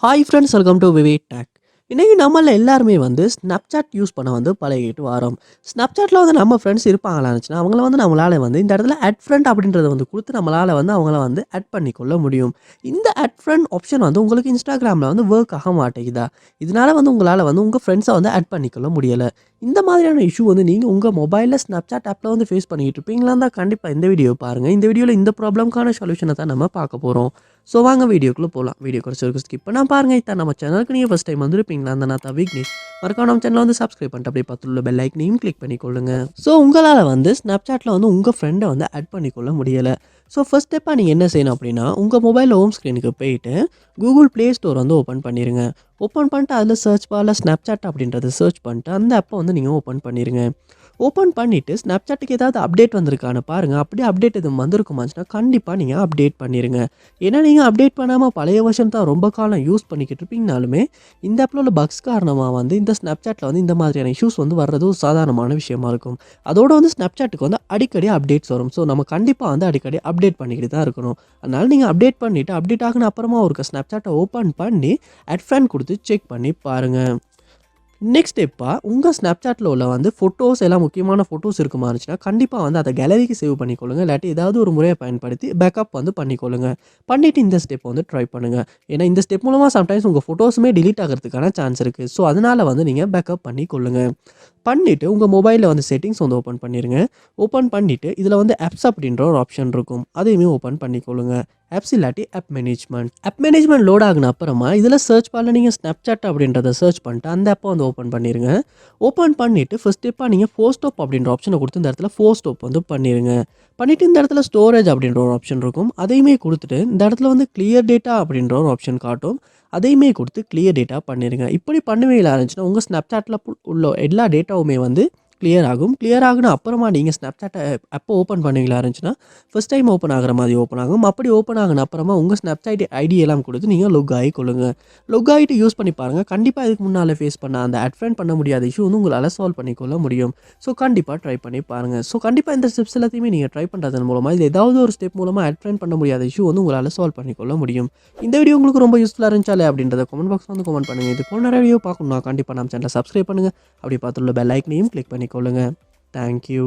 Hi friends, welcome to VividTech. இன்னைக்கு நம்மள எல்லாருமே வந்து Snapchat யூஸ் பண்ண வந்து பழகிட்டு வரோம். Snapchatல வந்து நம்ம ஃப்ரெண்ட்ஸ் இருப்பாங்களா இருந்துச்சுன்னா, அவங்கள வந்து நம்மளால வந்து இந்த இடத்துல ஆட் ஃப்ரெண்ட் அப்படின்றத வந்து குடுத்து நம்மளால வந்து அவங்கள வந்து ஆட் பண்ணிக்கொள்ள முடியும். இந்த ஆட் ஃப்ரெண்ட் ஆப்ஷன் வந்து உங்களுக்கு Instagramல வந்து வொர்க் ஆக மாட்டேங்குதா? இதனால வந்து உங்களால வந்து உங்க ஃப்ரெண்ட்ஸ வந்து ஆட் பண்ணிக்கொள்ள முடியல. இந்த மாதிரியான இஷ்யூ வந்து நீங்க உங்க மொபைல்ல Snapchat ஆப்ல வந்து ஃபேஸ் பண்ணிட்டு இருப்பீங்களா இருந்தா கண்டிப்பா இந்த வீடியோ பாருங்க. இந்த வீடியோல இந்த ப்ராப்ளம்க்கான சொல்யூஷன தான் நம்ம பார்க்க போறோம். ஸோ வாங்க வீடியோக்குள்ளே போகலாம். வீடியோ குறைச்ச வரைக்கும் ஸ்கிப் பண்ணால் பாருங்கள். இதான் நம்ம சேனலுக்கு நீங்கள் ஃபஸ்ட் டைம் வந்திருப்பீங்களா அந்த நான் தான் விக்னேஷ். மறக்காம நம்ம சேனலை வந்து சப்ஸ்கிரைப் பண்ணிட்டு அப்படியே பக்கத்துல பெல் ஐக்கனையும் கிளிக் பண்ணிக்கொள்ளுங்க. ஸோ உங்களால் வந்து ஸ்னாப்சாட்டில் வந்து உங்கள் ஃப்ரெண்டை வந்து ஆட் பண்ணிக்கொள்ள முடியலை. ஸோ ஃபர்ஸ்ட் ஸ்டெப்பாக நீங்கள் என்ன செய்யணும் அப்படின்னா, உங்கள் மொபைல் ஹோம் ஸ்க்ரீனுக்கு போயிட்டு கூகுள் ப்ளே ஸ்டோர் வந்து ஓப்பன் பண்ணிடுங்க. ஓப்பன் பண்ணிட்டு அதில் சர்ச் பாரில் ஸ்னாப்சாட் அப்படின்றத சர்ச் பண்ணிட்டு அந்த ஆப்பை வந்து நீங்கள் ஓப்பன் பண்ணிடுங்க. ஓப்பன் பண்ணிவிட்டு ஸ்னாப்சாட்டுக்கு ஏதாவது அப்டேட் வந்திருக்கான்னு பாருங்கள். அப்படியே அப்டேட் எதுவும் வந்திருக்குமாச்சுன்னா கண்டிப்பாக நீங்கள் அப்டேட் பண்ணிடுங்க. ஏன்னா நீங்கள் அப்டேட் பண்ணாமல் பழைய வருஷன் தான் ரொம்ப காலம் யூஸ் பண்ணிக்கிட்டு இருப்பீங்கனாலுமே இந்த ஆப்பில் உள்ள பக்ஸ் காரணமாக வந்து இந்த ஸ்னாப்சாட்டில் வந்து இந்த மாதிரியான இஷ்யூஸ் வந்து வர்றது ஒரு சாதாரணமான விஷயமா இருக்கும். அதோட வந்து ஸ்னாப்சாட்டுக்கு வந்து அடிக்கடி அப்டேட்ஸ் வரும். ஸோ நம்ம கண்டிப்பாக வந்து அடிக்கடி அப்டேட் பண்ணிக்கிட்டு தான் இருக்கணும். அதனால் நீங்கள் அப்டேட் பண்ணிவிட்டு அப்டேட் ஆகின அப்புறமா ஒரு ஸ்னாப்சாட்டை ஓப்பன் பண்ணி அட் ஃப்ரெண்ட் கொடுத்து செக் பண்ணி பாருங்கள். நெக்ஸ்ட் ஸ்டெப்பா உங்கள் ஸ்னாப்சாட்டில் உள்ள வந்து ஃபோட்டோஸ் எல்லாம் முக்கியமான ஃபோட்டோஸ் இருக்குமா இருந்துச்சுன்னா கண்டிப்பாக வந்து அதை கேலரிக்கு சேவ் பண்ணிக்கொள்ளுங்க. இல்லாட்டி ஏதாவது ஒரு முறையை பயன்படுத்தி பேக்கப் வந்து பண்ணிக்கொள்ளுங்க. பண்ணிவிட்டு இந்த ஸ்டெப் வந்து ட்ரை பண்ணுங்கள். ஏன்னா இந்த ஸ்டெப் மூலமாக சம்டைம்ஸ் உங்கள் ஃபோட்டோஸுமே டிலீட் ஆகிறதுக்கான சான்ஸ் இருக்குது. ஸோ அதனால் வந்து நீங்கள் பேக்கப் பண்ணிக்கொள்ளுங்க. பண்ணிவிட்டு உங்கள் மொபைலில் வந்து செட்டிங்ஸ் வந்து ஓப்பன் பண்ணிடுங்க. ஓப்பன் பண்ணிவிட்டு இதில் வந்து ஆப்ஸ் அப்படின்ற ஒரு ஆப்ஷன் இருக்கும். அதையுமே ஓப்பன் பண்ணிக்கொள்ளுங்க. ஆப்ஸ் இல்லாட்டி ஆப் மேனேஜ்மெண்ட் லோட் ஆகின அப்புறமா இதில் சர்ச் பாரில் நீங்கள் ஸ்னாப்சாட் அப்படின்றத சர்ச் பண்ணிட்டு அந்த ஆப்பை வந்து ஓப்பன் பண்ணிடுங்க. ஓப்பன் பண்ணிவிட்டு ஃபர்ஸ்ட் ஸ்டெப்பாக நீங்கள் ஃபோர் ஸ்டாப் அப்படின்ற ஆப்ஷனை கொடுத்து இந்த இடத்துல ஃபோர் ஸ்டாப் வந்து பண்ணிடுங்க. பண்ணிவிட்டு இந்த இடத்துல ஸ்டோரேஜ் அப்படின்ற ஒரு ஆப்ஷன் இருக்கும். அதையுமே கொடுத்துட்டு இந்த இடத்துல வந்து கிளியர் டேட்டா அப்படின்ற ஒரு ஆப்ஷன் காட்டும். அதையுமே கொடுத்து கிளியர் டேட்டா பண்ணிடுங்க. இப்படி பண்ணுவீங்களா இருந்துச்சுன்னா உங்கள் ஸ்னாப்சாட்டில் உள்ள எல்லா டேட்டாவுமே வந்து கிளியர் ஆகும். கிளியர் ஆகுன அப்புறமா நீங்கள் ஸ்னாப்சாட்டை அப்போ ஓப்பன் பண்ணுவீங்களா இருந்துச்சுன்னா ஃபர்ஸ்ட் டைம் ஓப்பன் ஆகிற மாதிரி ஓப்பன் ஆகும். அப்படி ஓப்பன் ஆகின அப்புறமா உங்கள் ஸ்னாப்சாட் ஐடி எல்லாம் கொடுத்து நீங்கள் லொக் ஆகிக்கொள்ளுங்க. லொக் ஆகிட்டு யூஸ் பண்ணி பாருங்கள். கண்டிப்பாக இதுக்கு முன்னால் ஃபேஸ் பண்ண அந்த அட் ஃப்ரெண்ட் பண்ண முடியாத இஷ்யூ வந்து உங்களால் சால்வ் பண்ணிக்கொள்ள முடியும். ஸோ கண்டிப்பாக ட்ரை பண்ணி பாருங்கள். ஸோ கண்டிப்பாக இந்த ஸ்டெப்ஸ் எல்லாத்தையுமே நீங்கள் ட்ரை பண்ணுறதன் மூலமாக இது ஏதாவது ஒரு ஸ்டெப் மூலமாக அட் ஃப்ரெண்ட் பண்ண முடியாத இஷ்யூ வந்து உங்களால் சால்வ் பண்ணிக்கொள்ள முடியும். இந்த வீடியோ உங்களுக்கு ரொம்ப யூஸ்ஃபுல்லாக இருந்துச்சாலே அப்படின்றத கமெண்ட் பாக்ஸ் வந்து கமெண்ட் பண்ணுங்கள். இது போல் நிறைய வீடியோ பார்க்கணும்னா கண்டிப்பாக நம்ம சேனலை சப்ஸ்கிரைப் பண்ணுங்கள். அப்படி பார்த்துள்ள பெல் ஐக்கனையும் கிளிக் பண்ணிக்கொள்ளுங்கள். தேங்க்யூ.